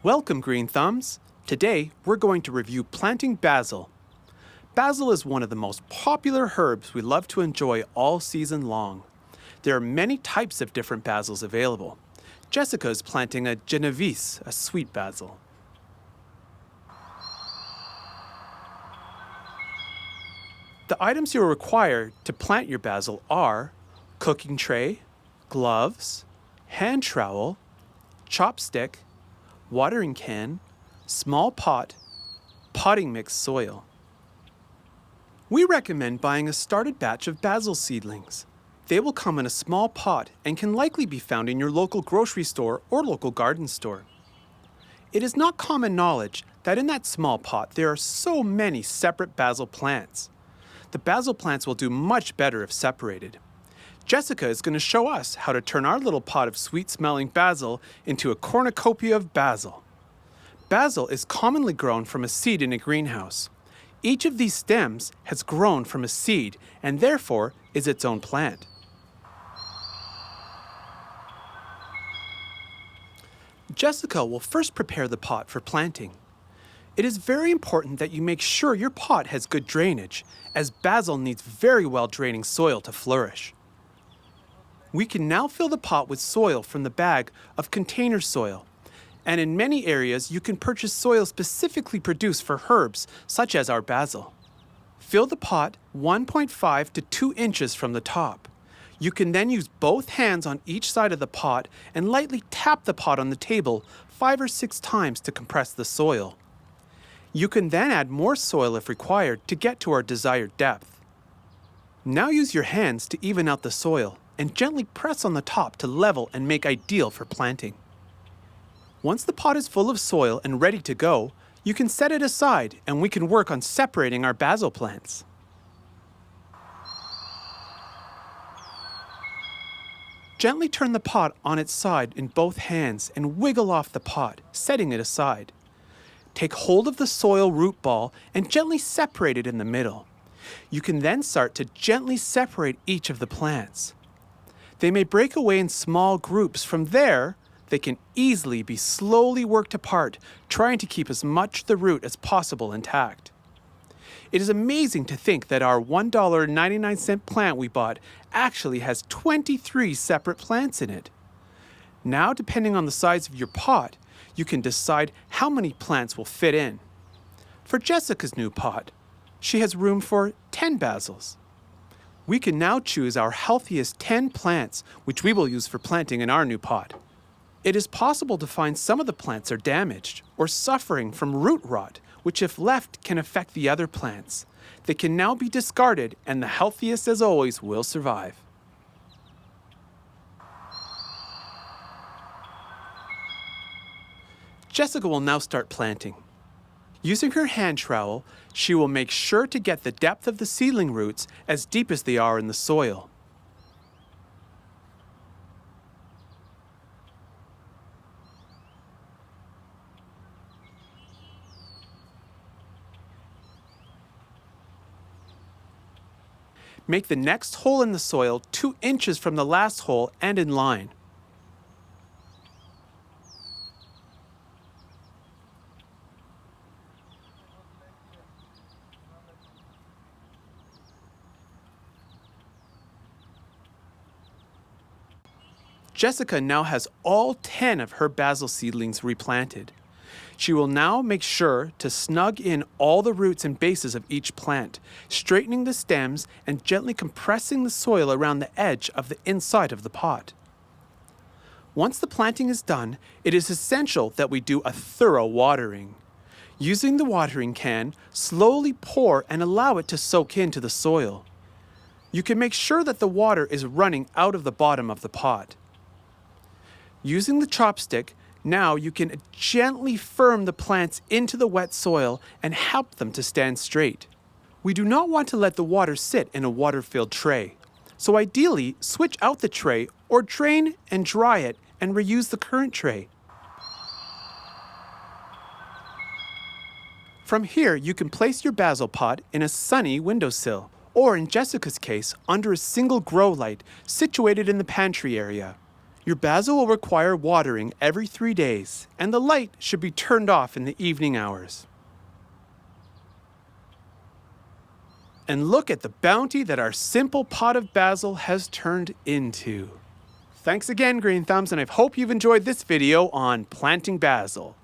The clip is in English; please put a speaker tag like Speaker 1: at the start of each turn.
Speaker 1: Welcome, Green Thumbs! Today, we're going to review planting basil. Basil is one of the most popular herbs we love to enjoy all season long. There are many types of different basils available. Jessica is planting a Genovese, a sweet basil. The items you will require to plant your basil are cooking tray, gloves, hand trowel, chopstick, watering can, small pot, potting mix soil. We recommend buying a started batch of basil seedlings. They will come in a small pot and can likely be found in your local grocery store or local garden store. It is not common knowledge that in that small pot there are so many separate basil plants. The basil plants will do much better if separated. Jessica is going to show us how to turn our little pot of sweet-smelling basil into a cornucopia of basil. Basil is commonly grown from a seed in a greenhouse. Each of these stems has grown from a seed and therefore is its own plant. Jessica will first prepare the pot for planting. It is very important that you make sure your pot has good drainage, as basil needs very well draining soil to flourish. We can now fill the pot with soil from the bag of container soil, and in many areas you can purchase soil specifically produced for herbs such as our basil. Fill the pot 1.5 to 2 inches from the top. You can then use both hands on each side of the pot and lightly tap the pot on the table 5 or 6 times to compress the soil. You can then add more soil if required to get to our desired depth. Now use your hands to even out the soil and gently press on the top to level and make ideal for planting. Once the pot is full of soil and ready to go, you can set it aside and we can work on separating our basil plants. Gently turn the pot on its side in both hands and wiggle off the pot, setting it aside. Take hold of the soil root ball and gently separate it in the middle. You can then start to gently separate each of the plants. They may break away in small groups. From there, they can easily be slowly worked apart, trying to keep as much of the root as possible intact. It is amazing to think that our $1.99 plant we bought actually has 23 separate plants in it. Now, depending on the size of your pot, you can decide how many plants will fit in. For Jessica's new pot, she has room for 10 basils. We can now choose our healthiest 10 plants, which we will use for planting in our new pot. It is possible to find some of the plants are damaged or suffering from root rot, which if left can affect the other plants. They can now be discarded and the healthiest as always will survive. Jessica will now start planting. Using her hand trowel, she will make sure to get the depth of the seedling roots as deep as they are in the soil. Make the next hole in the soil 2 inches from the last hole and in line. Jessica now has all 10 of her basil seedlings replanted. She will now make sure to snug in all the roots and bases of each plant, straightening the stems and gently compressing the soil around the edge of the inside of the pot. Once the planting is done, it is essential that we do a thorough watering. Using the watering can, slowly pour and allow it to soak into the soil. You can make sure that the water is running out of the bottom of the pot. Using the chopstick, now you can gently firm the plants into the wet soil and help them to stand straight. We do not want to let the water sit in a water-filled tray, so ideally switch out the tray or drain and dry it and reuse the current tray. From here, you can place your basil pot in a sunny windowsill, or in Jessica's case, under a single grow light situated in the pantry area. Your basil will require watering every 3 days, and the light should be turned off in the evening hours. And look at the bounty that our simple pot of basil has turned into. Thanks again, Green Thumbs, and I hope you've enjoyed this video on planting basil.